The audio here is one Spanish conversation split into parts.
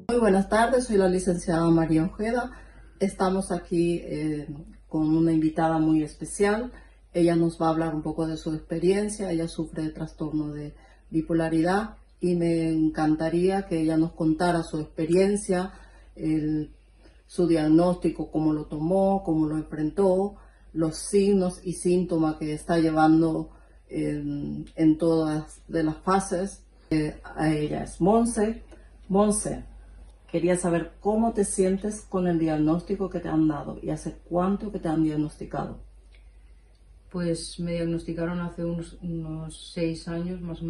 Muy buenas tardes, soy la licenciada María Ojeda. Estamos aquí con una invitada muy especial. Ella nos va a hablar un poco de su experiencia. Ella sufre de trastorno de bipolaridad y me encantaría que ella nos contara su experiencia, su diagnóstico, cómo lo tomó, cómo lo enfrentó, los signos y síntomas que está llevando en todas de las fases. A ella es Monse. Monse, quería saber cómo te sientes con el diagnóstico que te han dado y hace cuánto que te han diagnosticado. Pues me diagnosticaron hace unos 6 años más o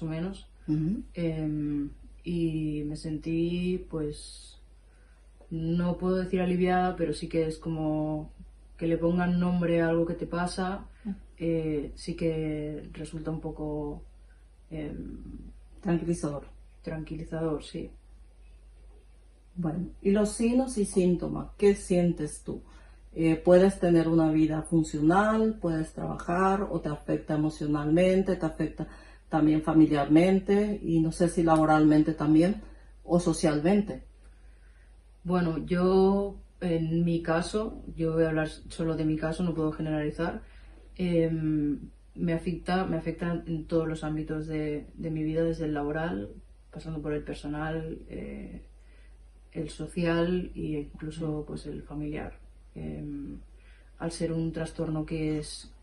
menos, Ujú. y me sentí, pues, no puedo decir aliviada, pero sí que es como que le pongan nombre a algo que te pasa, sí que resulta un poco Tranquilizador. tranquilizador, sí. Bueno, y los signos y síntomas, ¿qué sientes tú? ¿Puedes tener una vida funcional? ¿Puedes trabajar? ¿O te afecta emocionalmente? ¿Te afecta también familiarmente? Y no sé si laboralmente también o socialmente. Bueno, yo en mi caso, yo voy a hablar solo de mi caso, no puedo generalizar. Me afecta en todos los ámbitos de mi vida, desde el laboral, pasando por el personal, el social e incluso pues el familiar. Al ser un trastorno que es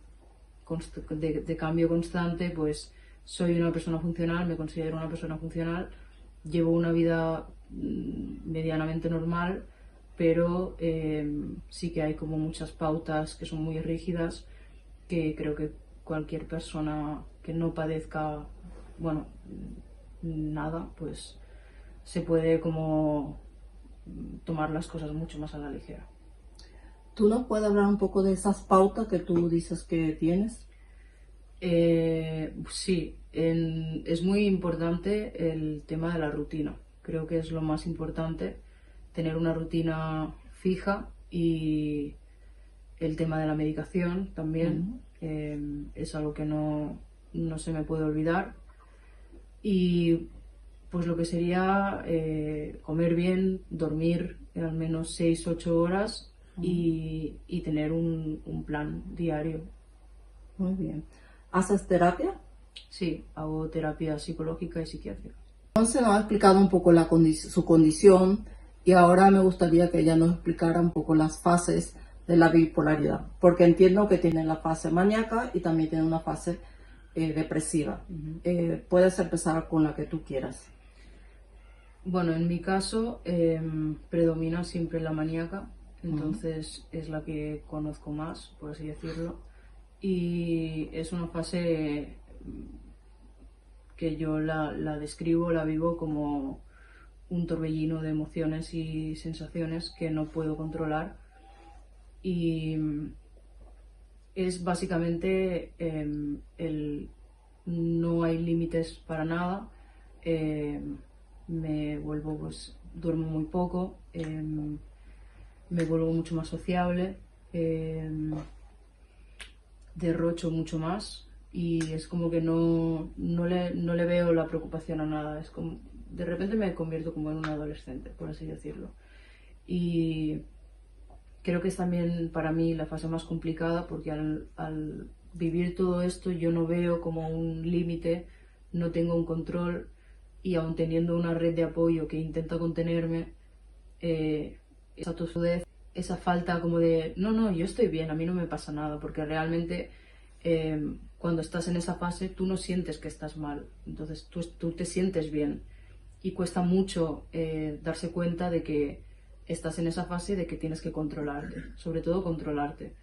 de cambio constante, pues soy una persona funcional, me considero una persona funcional, llevo una vida medianamente normal, pero sí que hay como muchas pautas que son muy rígidas que creo que cualquier persona que no padezca, bueno, nada, pues se puede como tomar las cosas mucho más a la ligera. ¿Tú nos puedes hablar un poco de esas pautas que tú dices que tienes? Sí, es muy importante el tema de la rutina. Creo que es lo más importante, tener una rutina fija, y el tema de la medicación también Ujú. es algo que no se me puede olvidar. Y pues lo que sería comer bien, dormir al menos 6 u 8 horas Ujú. y tener un plan diario. Muy bien. ¿Haces terapia? Sí, hago terapia psicológica y psiquiátrica. Entonces nos ha explicado un poco su condición y ahora me gustaría que ella nos explicara un poco las fases de la bipolaridad, porque entiendo que tiene la fase maníaca y también tiene una fase depresiva. Ujú. Puedes empezar con la que tú quieras. Bueno, en mi caso predomina siempre la maníaca, Ujú. entonces es la que conozco más, por así decirlo, y es una fase que yo la describo, la vivo como un torbellino de emociones y sensaciones que no puedo controlar, y es básicamente el no hay límites para nada. eh, Me vuelvo, pues, duermo muy poco, me vuelvo mucho más sociable, derrocho mucho más, y es como que no le veo la preocupación a nada. Es como, de repente me convierto como en un adolescente, por así decirlo. Y creo que es también para mí la fase más complicada, porque al vivir todo esto yo no veo como un límite, no tengo un control, y aun teniendo una red de apoyo que intenta contenerme, esa tosudez, esa falta como de, no, no, yo estoy bien, a mí no me pasa nada, porque realmente cuando estás en esa fase tú no sientes que estás mal, entonces tú te sientes bien, y cuesta mucho darse cuenta de que estás en esa fase, de que tienes que controlarte, sobre todo controlarte.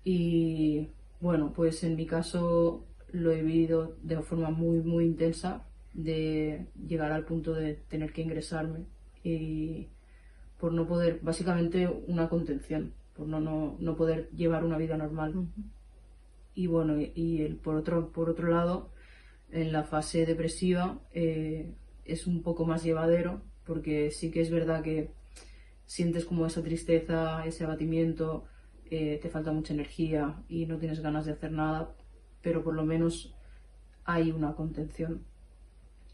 Y bueno, pues en mi caso lo he vivido de forma muy, muy intensa, de llegar al punto de tener que ingresarme, y por no poder, básicamente una contención, por no poder llevar una vida normal. Ujú. Y bueno, por otro lado, en la fase depresiva es un poco más llevadero, porque sí que es verdad que sientes como esa tristeza, ese abatimiento, te falta mucha energía y no tienes ganas de hacer nada, pero por lo menos hay una contención.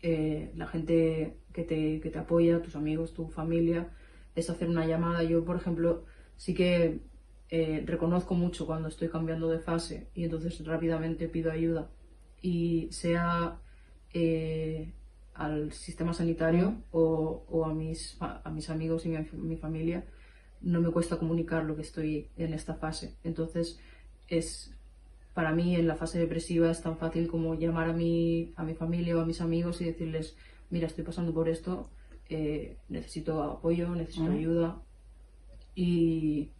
la gente que te apoya, tus amigos, tu familia, es hacer una llamada. Yo, por ejemplo, sí que reconozco mucho cuando estoy cambiando de fase y entonces rápidamente pido ayuda. Y sea al sistema sanitario o a mis amigos y mi familia, no me cuesta comunicar lo que estoy en esta fase. Entonces, es para mí en la fase depresiva es tan fácil como llamar a mi familia o a mis amigos y decirles, mira, estoy pasando por esto, necesito apoyo, necesito ayuda. Y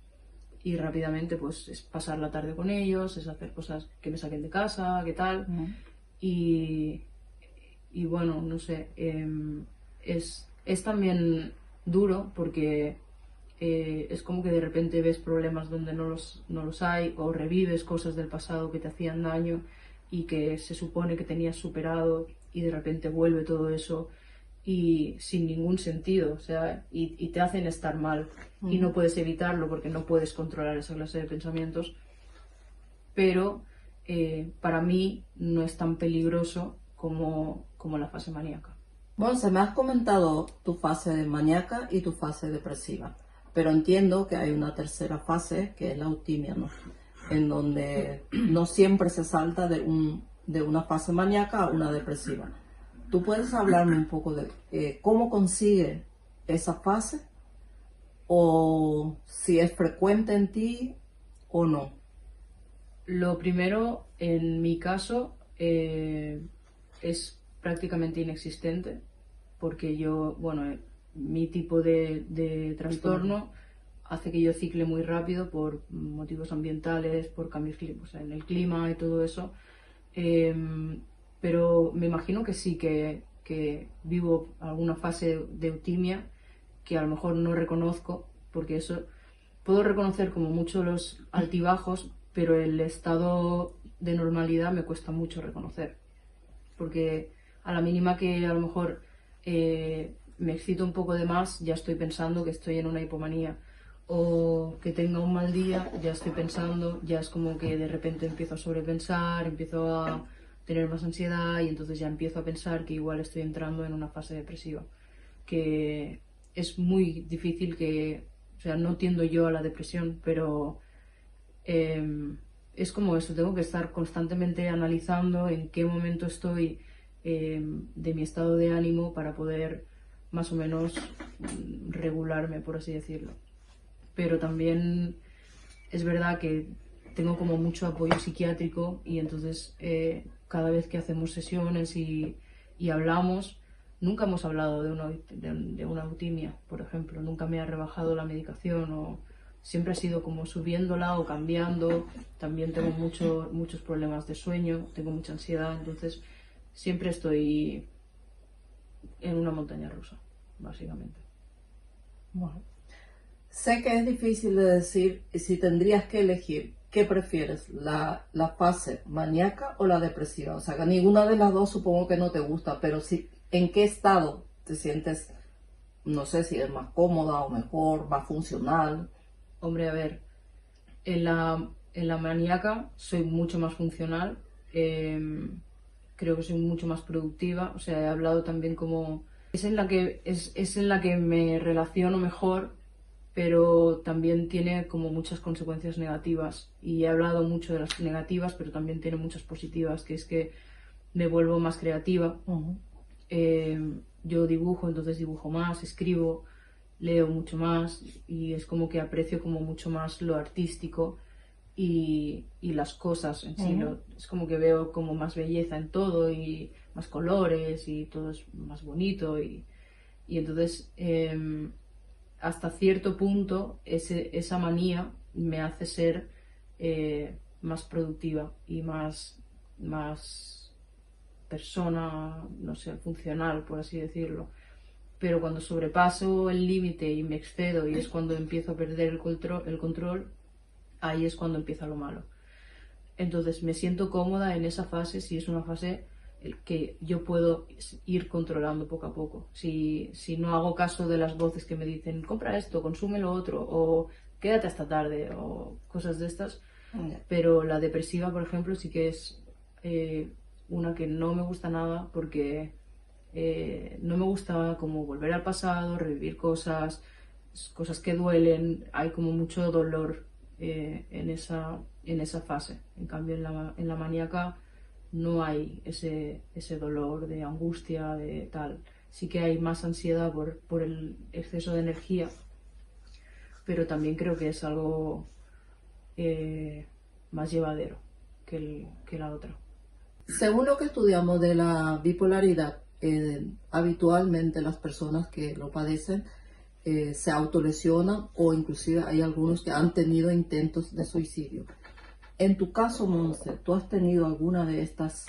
rápidamente pues es pasar la tarde con ellos, es hacer cosas que me saquen de casa, qué tal. Y, y bueno, no sé, es también duro porque es como que de repente ves problemas donde no los hay, o revives cosas del pasado que te hacían daño y que se supone que tenías superado, y de repente vuelve todo eso y sin ningún sentido, o sea, y te hacen estar mal y no puedes evitarlo porque no puedes controlar esa clase de pensamientos, pero para mí no es tan peligroso como la fase maníaca. Bueno, se me has comentado tu fase maníaca y tu fase depresiva, pero entiendo que hay una tercera fase que es la eutimia, ¿no? En donde no siempre se salta de una fase maníaca a una depresiva. ¿Tú puedes hablarme un poco de cómo consigue esa fase o si es frecuente en ti o no? Lo primero, en mi caso, es prácticamente inexistente, porque yo, bueno, mi tipo de trastorno hace que yo cicle muy rápido por motivos ambientales, por cambios o sea, en el clima y todo eso. Pero me imagino que sí, que vivo alguna fase de eutimia que a lo mejor no reconozco, porque eso puedo reconocer como mucho los altibajos, pero el estado de normalidad me cuesta mucho reconocer, porque a la mínima que a lo mejor me excito un poco de más, ya estoy pensando que estoy en una hipomanía, o que tenga un mal día, ya estoy pensando, ya es como que de repente empiezo a sobrepensar, empiezo a tener más ansiedad y entonces ya empiezo a pensar que igual estoy entrando en una fase depresiva, que es muy difícil o sea, no tiendo yo a la depresión, pero es como eso, tengo que estar constantemente analizando en qué momento estoy de mi estado de ánimo para poder más o menos regularme, por así decirlo. Pero también es verdad que tengo como mucho apoyo psiquiátrico y entonces cada vez que hacemos sesiones y hablamos, nunca hemos hablado de una eutimia, por ejemplo, nunca me ha rebajado la medicación o siempre ha sido como subiéndola o cambiando. También tengo muchos problemas de sueño, tengo mucha ansiedad, entonces siempre estoy en una montaña rusa, básicamente. Bueno, sé que es difícil de decir si tendrías que elegir, ¿qué prefieres? ¿La fase maníaca o la depresiva? O sea, que ninguna de las dos supongo que no te gusta, pero si, ¿en qué estado te sientes? No sé si es más cómoda o mejor, más funcional. Hombre, a ver, en la maníaca soy mucho más funcional, creo que soy mucho más productiva, o sea, he hablado también como... es en la que me relaciono mejor, pero también tiene como muchas consecuencias negativas y he hablado mucho de las negativas, pero también tiene muchas positivas, que es que me vuelvo más creativa. Yo dibujo, entonces dibujo más, escribo, leo mucho más y es como que aprecio como mucho más lo artístico y las cosas en sí. Es como que veo como más belleza en todo y más colores y todo es más bonito y entonces hasta cierto punto esa manía me hace ser más productiva y más persona, no sé, funcional, por así decirlo. Pero cuando sobrepaso el límite y me excedo y es cuando empiezo a perder el control, ahí es cuando empieza lo malo. Entonces me siento cómoda en esa fase si es una fase que yo puedo ir controlando poco a poco. Si no hago caso de las voces que me dicen, compra esto, consume lo otro, o quédate hasta tarde, o cosas de estas. Pero la depresiva, por ejemplo, sí que es una que no me gusta nada porque No me gusta como volver al pasado, revivir cosas, cosas que duelen. Hay como mucho dolor en esa fase. En cambio, en la maníaca no hay ese dolor de angustia, de tal. Sí que hay más ansiedad por el exceso de energía, pero también creo que es algo más llevadero que la otra. Según lo que estudiamos de la bipolaridad, habitualmente las personas que lo padecen se autolesionan o inclusive hay algunos que han tenido intentos de suicidio. En tu caso, Monse, ¿tú has tenido alguna de estas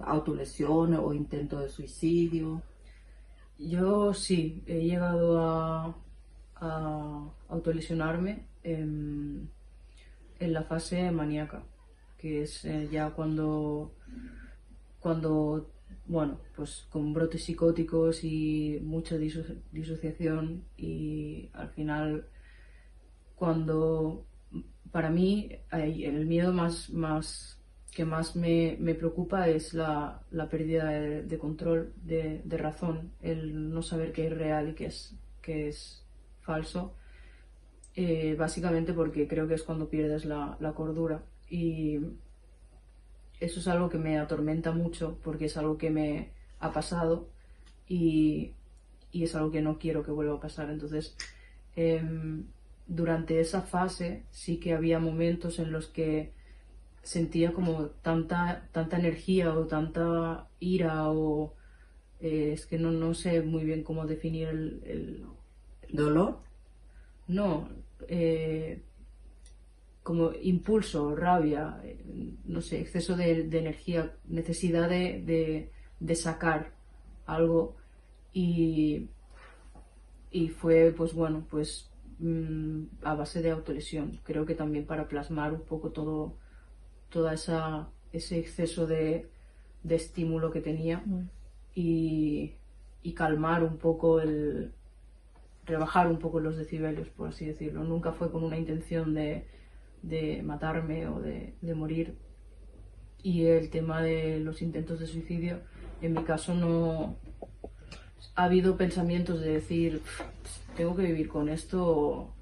autolesiones o intentos de suicidio? Yo sí, he llegado a autolesionarme en la fase maníaca, que es ya cuando, bueno, pues con brotes psicóticos y mucha disociación y al final cuando para mí el miedo que más me preocupa es la pérdida de control, de razón, el no saber qué es real y qué es falso, básicamente porque creo que es cuando pierdes la cordura. Y eso es algo que me atormenta mucho porque es algo que me ha pasado y, y es algo que no quiero que vuelva a pasar. Entonces, durante esa fase sí que había momentos en los que sentía como tanta energía o tanta ira o es que no sé muy bien cómo definir ¿Dolor? no, como impulso, rabia, no sé, exceso de energía, necesidad de sacar algo y, y fue pues bueno, pues a base de autolesión. Creo que también para plasmar un poco toda ese exceso de estímulo que tenía y, y calmar un poco rebajar un poco los decibelios, por así decirlo. Nunca fue con una intención de matarme o de morir. Y el tema de los intentos de suicidio, en mi caso no ha habido pensamientos de decir, tengo que vivir con esto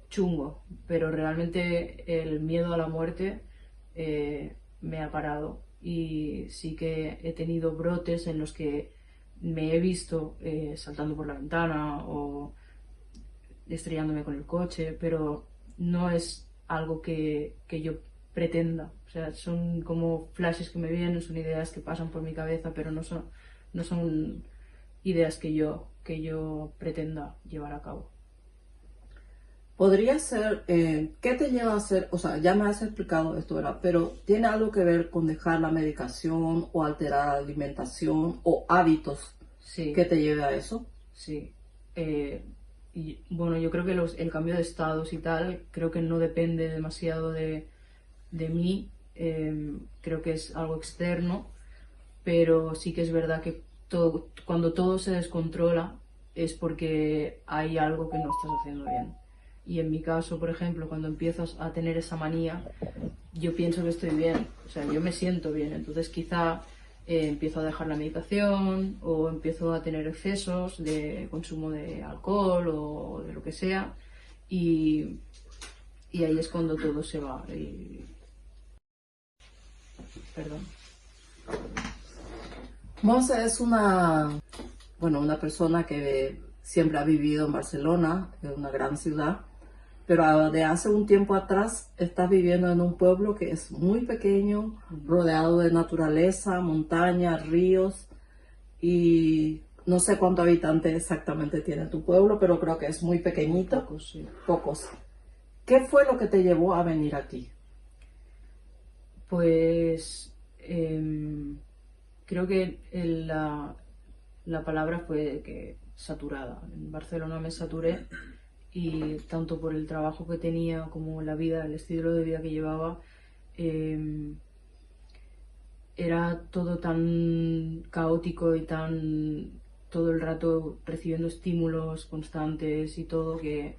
chungo, pero realmente el miedo a la muerte me ha parado y sí que he tenido brotes en los que me he visto saltando por la ventana o estrellándome con el coche, pero no es algo que yo pretenda. O sea, son como flashes que me vienen, son ideas que pasan por mi cabeza, pero no son ideas que yo pretenda llevar a cabo. Podría ser, ¿qué te lleva a hacer? O sea, ya me has explicado esto, ¿verdad? Pero ¿tiene algo que ver con dejar la medicación o alterar la alimentación o hábitos Sí, que te lleve a eso? sí. Y bueno, yo creo que el cambio de estados y tal, creo que no depende demasiado de mí. Creo que es algo externo, pero sí que es verdad que cuando todo se descontrola es porque hay algo que no estás haciendo bien. Y en mi caso, por ejemplo, cuando empiezas a tener esa manía, yo pienso que estoy bien, o sea, yo me siento bien, entonces quizá empiezo a dejar la medicación o empiezo a tener excesos de consumo de alcohol o de lo que sea y, y ahí es cuando todo se va. Perdón. Monse es una persona que siempre ha vivido en Barcelona, que es una gran ciudad, pero de hace un tiempo atrás estás viviendo en un pueblo que es muy pequeño, rodeado de naturaleza, montañas, ríos, y no sé cuántos habitantes exactamente tiene tu pueblo, pero creo que es muy pequeñito. Pocos, sí. Pocos. ¿Qué fue lo que te llevó a venir aquí? Pues creo que la palabra fue que saturada. En Barcelona me saturé y tanto por el trabajo que tenía como la vida, el estilo de vida que llevaba, era todo tan caótico y tan todo el rato recibiendo estímulos constantes y todo que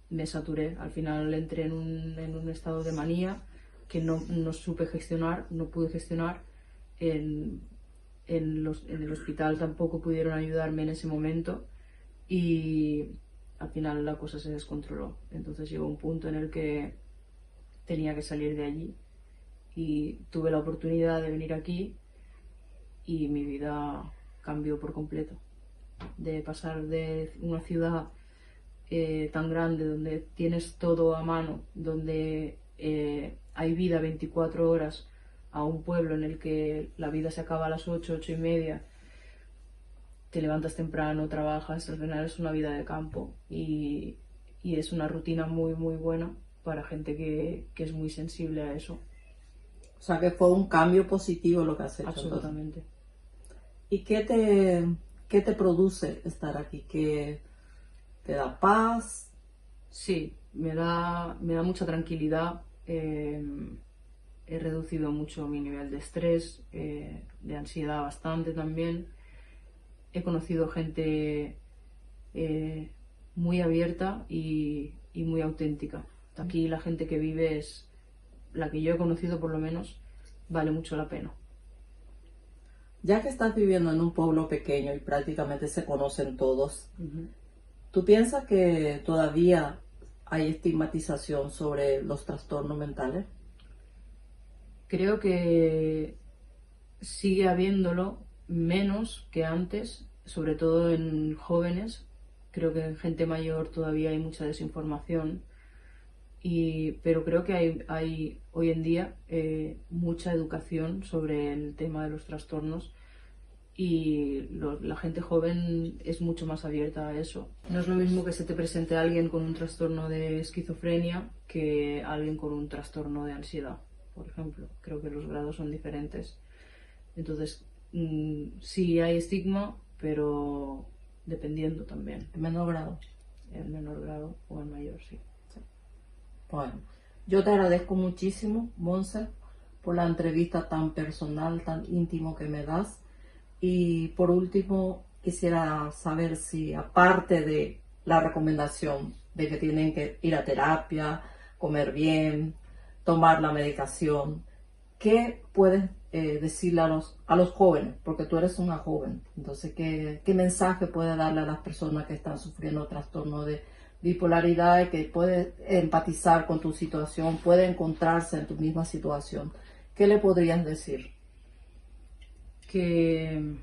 me saturé. Al final entré en un estado de manía que no supe gestionar, no pude gestionar. en el hospital tampoco pudieron ayudarme en ese momento y al final la cosa se descontroló. Entonces llegó un punto en el que tenía que salir de allí y tuve la oportunidad de venir aquí y mi vida cambió por completo. De pasar de una ciudad tan grande donde tienes todo a mano, donde hay vida 24 horas, a un pueblo en el que la vida se acaba a las 8, 8 y media, te levantas temprano, trabajas, al final es una vida de campo y es una rutina muy muy buena para gente que es muy sensible a eso. O sea que fue un cambio positivo lo que has hecho. Absolutamente. Entonces. ¿Y qué te produce estar aquí? ¿Qué te da paz? Sí, me da mucha tranquilidad. He reducido mucho mi nivel de estrés, de ansiedad bastante también. He conocido gente muy abierta y muy auténtica. Aquí la gente que vive es, la que yo he conocido por lo menos, vale mucho la pena. Ya que estás viviendo en un pueblo pequeño y prácticamente se conocen todos, ¿tú piensas que todavía hay estigmatización sobre los trastornos mentales? Creo que sigue habiéndolo menos que antes, sobre todo en jóvenes. Creo que en gente mayor todavía hay mucha desinformación, pero creo que hay hoy en día mucha educación sobre el tema de los trastornos y la gente joven es mucho más abierta a eso. No es lo mismo que se te presente alguien con un trastorno de esquizofrenia que alguien con un trastorno de ansiedad, por ejemplo. Creo que los grados son diferentes. Entonces, sí hay estigma, pero dependiendo también. En menor grado. En menor grado o en mayor, sí. Bueno, yo te agradezco muchísimo, Monse, por la entrevista tan personal, tan íntimo que me das. Y por último, quisiera saber si, aparte de la recomendación de que tienen que ir a terapia, comer bien, tomar la medicación, ¿qué puedes decirle a los jóvenes? Porque tú eres una joven. Entonces, ¿qué mensaje puedes darle a las personas que están sufriendo trastorno de bipolaridad y que puede empatizar con tu situación, puede encontrarse en tu misma situación? ¿Qué le podrías decir? Que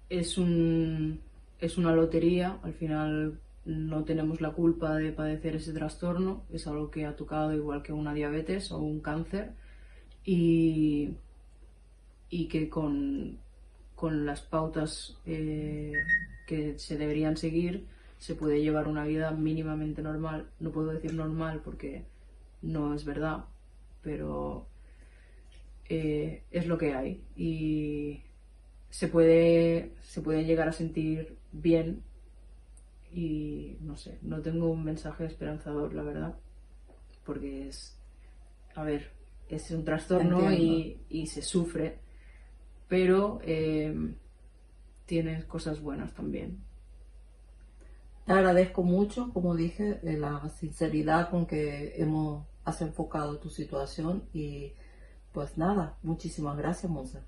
es una lotería, al final no tenemos la culpa de padecer ese trastorno, es algo que ha tocado igual que una diabetes o un cáncer y que con las pautas que se deberían seguir se puede llevar una vida mínimamente normal. No puedo decir normal porque no es verdad, pero es lo que hay y se puede llegar a sentir bien y no sé, no tengo un mensaje esperanzador, la verdad, porque a ver, es un trastorno y se sufre, pero tiene cosas buenas también. Te agradezco mucho, como dije, la sinceridad con que has enfocado tu situación y pues nada, muchísimas gracias, Monse.